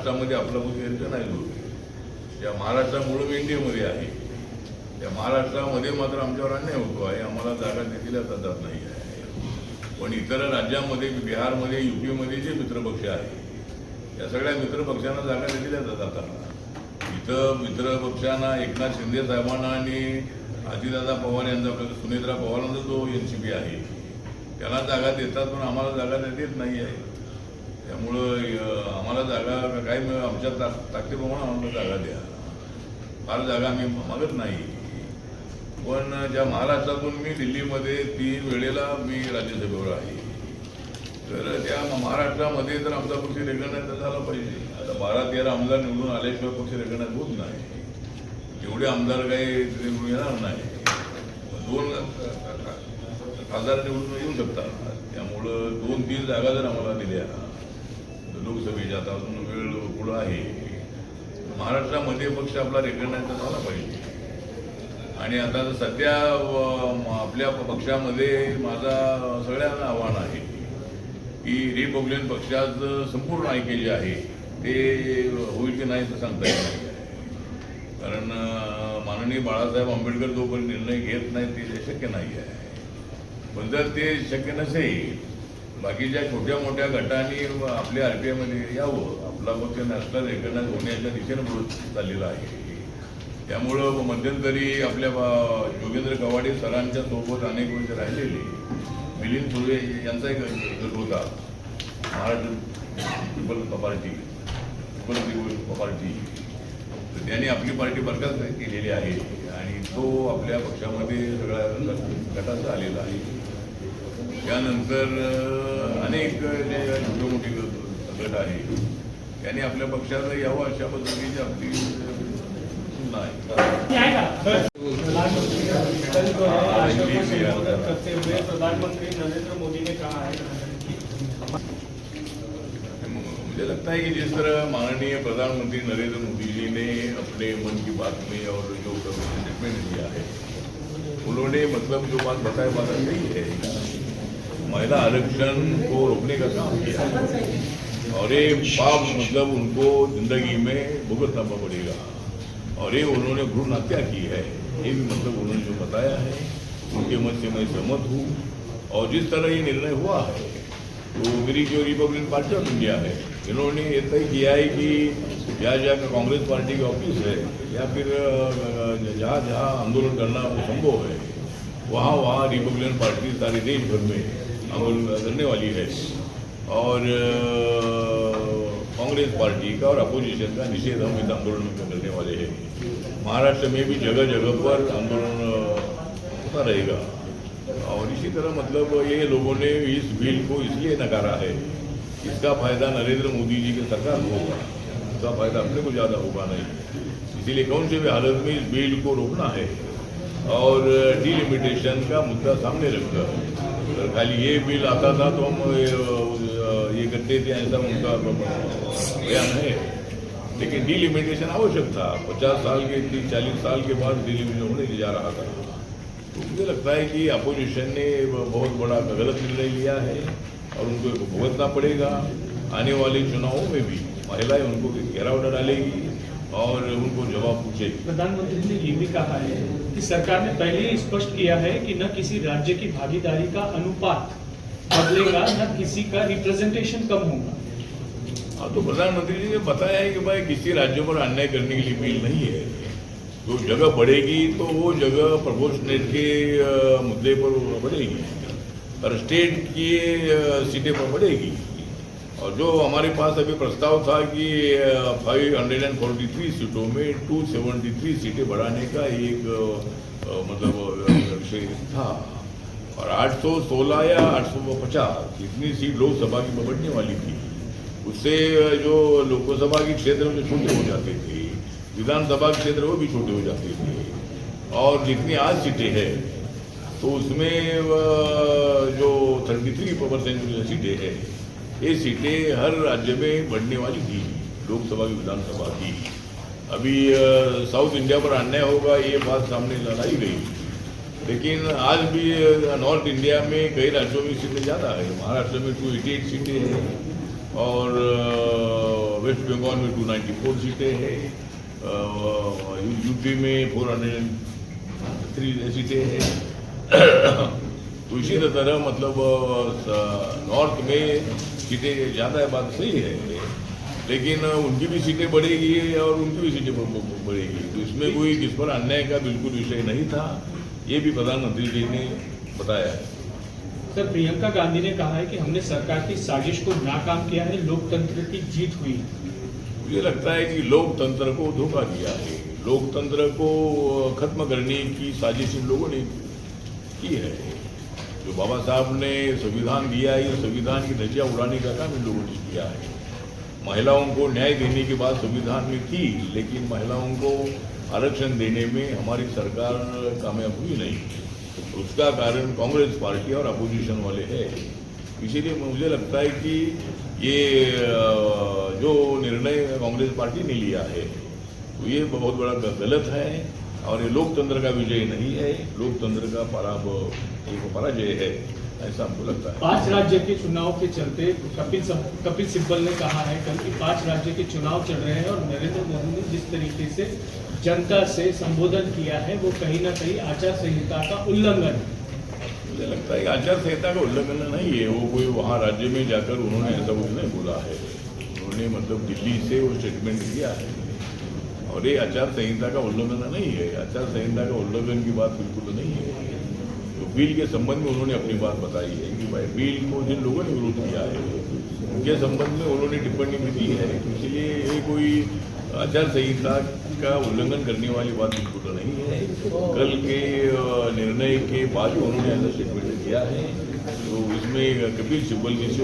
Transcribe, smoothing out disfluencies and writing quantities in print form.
महाराष्ट्रामध्ये आपला पक्ष यांचं नाही जोर. त्या महाराष्ट्रामुळे मी इंडियामध्ये आहे. त्या महाराष्ट्रामध्ये मात्र आमच्यावर अन्याय होतो आहे. आम्हाला जागा दिल्या जात नाही आहे. पण इतर राज्यांमध्ये, बिहारमध्ये, युपीमध्ये जे मित्रपक्ष आहे या सगळ्या मित्रपक्षांना जागा दिल्या जातात. इथं मित्रपक्षांना एकनाथ शिंदे साहेबांना आणि अजितदादा पवार यांचा, सुनेत्रा पवारांचा जो एनसीपी आहे त्याला जागा देतात, पण आम्हाला जागा देत नाही आहे. त्यामुळं आम्हाला जागा काय आमच्या ताकदीप्रमाणे आम्हाला जागा द्या. फार जागा आम्ही मागत नाही. पण ज्या महाराष्ट्रातून मी दिल्लीमध्ये 3 वेळेला मी राज्यसभेवर आहे, तर त्या महाराष्ट्रामध्ये तर आमचा पक्ष रेखण्यात झाला पाहिजे. आता 12-13 आमदार निवडून आल्याशिवाय पक्ष रेखण्यात होत नाही. एवढे आमदार काही निवडून येणार नाही. 2 खासदार निवडून येऊ शकतात. त्यामुळं 2-3 जागा जर आम्हाला दिल्या लोकसभेच्या, आता अजून वेळ पुढं आहे, महाराष्ट्रामध्ये पक्ष आपला रेखण्याचा झाला पाहिजे. आणि आता सध्या आपल्या पक्षामध्ये माझा सगळ्यांना आव्हान आहे की रिपब्लिकन पक्षाचं संपूर्ण ऐक्य जे आहे ते होईल की नाही तर सांगता येत नाही. कारण माननीय बाळासाहेब आंबेडकर जोपर्यंत निर्णय घेत नाही ते शक्य नाही आहे. पण जर ते शक्य नसेल, बाकीच्या छोट्या मोठ्या गटांनी आपल्या आरपीआयमध्ये यावं, आपला पक्ष नॅशनल रेकग्नाइज होण्याच्या दिशेनं पुढे चाललेला आहे. त्यामुळं मध्यंतरी आपल्या योगेंद्र कवाडे सरांच्या सोबत अनेक वर्ष राहिलेले मिलिंद सुर्वे यांचा एक गट होता, महाराष्ट्र पीपल्स पार्टी. तर त्यांनी आपली पार्टी बरखास्त केलेली आहे आणि तो आपल्या पक्षामध्ये सगळ्या गटाचा आलेला आहे. त्यानंतर अनेक जे छोटे मोठे गट आहे त्यांनी आपल्या पक्षाला यावं अशा पद्धतीची आपली सूचना आहे. प्रधानमंत्री नरेंद्र मोदी ने कहा है, मुझे लगता है कि जिस तरह माननीय प्रधानमंत्री नरेंद्र मोदी जी ने अपने मन की बात में और जो स्टेटमेंट दिया है, उन्होंने मतलब जो बात बताया बात नहीं है, महिला आरक्षण को रोकने का काम किया और ये पाप मतलब उनको जिंदगी में भुगतना पड़ेगा और ये उन्होंने भ्रूण हत्या की है, ये भी मतलब उन्होंने जो बताया है उनके मत से मैं सहमत हूँ. और जिस तरह ये निर्णय हुआ है तो मेरी जो रिपब्लिकन पार्टी ऑफ इंडिया है, इन्होंने ये तय किया है कि जहाँ जहाँ कांग्रेस पार्टी का ऑफिस है या फिर जहाँ जहाँ आंदोलन करना संभव है वहाँ वहाँ रिपब्लिकन पार्टी सारे देश भर में आंदोलन करने वाली है. और कांग्रेस पार्टी का और अपोजिशन का निषेध हम इस आंदोलन में करने वाले हैं. महाराष्ट्र में भी जगह जगह पर आंदोलन होता रहेगा. और इसी तरह मतलब ये लोगों ने इस बिल को इसलिए नकारा है, इसका फायदा नरेंद्र मोदी जी की सरकार को होगा, इसका फायदा अपने को ज़्यादा होगा नहीं. इसीलिए कौन से भी हालत में इस बिल को रोकना है और डिलिमिटेशन का मुद्दा सामने रखकर, अगर खाली ये बिल आता था तो हम ये करते थे, ऐसा उनका बयान है. लेकिन डिलिमिटेशन आवश्यक था. 50 साल के 30-40 साल के बाद डिलिमिटेशन होने जा रहा था. तो मुझे लगता है कि अपोजिशन ने बहुत बड़ा गलत निर्णय लिया है और उनको भुगतना पड़ेगा. आने वाले चुनावों में भी महिलाएं उनको घेराव डालेगी और उनको जवाब पूछेगी. प्रधानमंत्री ने ये भी कहा है कि सरकार ने पहले ही स्पष्ट किया है कि न किसी राज्य की भागीदारी का अनुपात बदलेगा, न किसी का रिप्रेजेंटेशन कम होगा. हाँ, तो प्रधानमंत्री जी ने बताया है कि भाई किसी राज्य पर अन्याय करने के लिए बिल नहीं है. जो जगह बढ़ेगी तो वो जगह प्रोपोर्शनेट के मुद्दे पर बढ़ेगी और स्टेट की सीटें पर बढ़ेगी. और जो हमारे पास अभी प्रस्ताव था कि 543 सीटों में 273 सीटें बढ़ाने का एक मतलब विषय था और 816 या 850 इतनी सीट लोकसभा की बढ़ने वाली थी. उससे जो लोकसभा के क्षेत्र में छोटे हो जाते थे, विधानसभा के क्षेत्र वो भी छोटे हो जाते थे. और जितनी आज सीटें हैं तो उसमें जो 33% सीटें हैं, ये सीटें हर राज्य में बढ़ने वाली थी, लोकसभा की विधानसभा की. अभी साउथ इंडिया पर अन्याय होगा ये बात सामने लाई गई. लेकिन आज भी नॉर्थ इंडिया में कई राज्यों में सीटें ज़्यादा है. महाराष्ट्र में 288 सीटें हैं, और वेस्ट बंगाल में 294 सीटें हैं, यूपी में 403 सीटें हैं। तो इसी तरह मतलब नॉर्थ में सीटें ज़्यादा है, बात सही है, लेकिन उनकी भी सीटें बढ़ेगी और उनकी भी सीटें बढ़ेगी। तो इसमें कोई किस पर अन्याय का बिल्कुल विषय नहीं था, ये भी प्रधानमंत्री जी ने बताया है। सर, प्रियंका गांधी ने कहा है कि हमने सरकार की साजिश को नाकाम किया है, लोकतंत्र की जीत हुई। मुझे लगता है कि लोकतंत्र को धोखा दिया है, लोकतंत्र को खत्म करने की साजिश इन लोगों ने की है। जो बाबा साहब ने संविधान दिया है, ये संविधान की धज्जियां उड़ाने का काम इन लोगों ने किया है। महिलाओं को न्याय देने की बात संविधान में थी, लेकिन महिलाओं को आरक्षण देने में हमारी सरकार कामयाब हुई नहीं। उसका कारण कांग्रेस पार्टी और अपोजिशन वाले हैं। इसीलिए मुझे लगता है कि ये जो निर्णय कांग्रेस पार्टी ने लिया है तो ये बहुत बड़ा गलत है और ये लोकतंत्र का विजय नहीं है, लोकतंत्र का पराजय है, ऐसा हमको लगता है। 5 राज्य के चुनाव के चलते कपिल सिब्बल ने कहा है कल कि 5 राज्य के चुनाव चल रहे हैं और नरेंद्र मोदी ने जिस तरीके से जनता से संबोधन किया है वो कहीं ना कहीं आचार संहिता का उल्लंघन है। मुझे लगता है कि आचार संहिता का उल्लंघन नहीं है, वो कोई वहाँ राज्य में जाकर उन्होंने ऐसा कुछ नहीं बोला है। उन्होंने मतलब दिल्ली से वो स्टेटमेंट दिया है और ये आचार संहिता का उल्लंघन नहीं है। आचार संहिता का उल्लंघन की बात बिल्कुल नहीं है। तो बिल के संबंध में उन्होंने अपनी बात बताई है कि भाई बिल को जिन लोगों ने विरोध किया है उनके संबंध में उन्होंने टिप्पणी भी दी है, इसलिए ये कोई आचार संहिता का उल्लंघन करने वाली बात बिल्कुल नहीं है। कल के निर्णय के बाद उन्होंने ऐसा स्टेटमेंट दिया है, तो इसमें कपिल सिब्बल जी से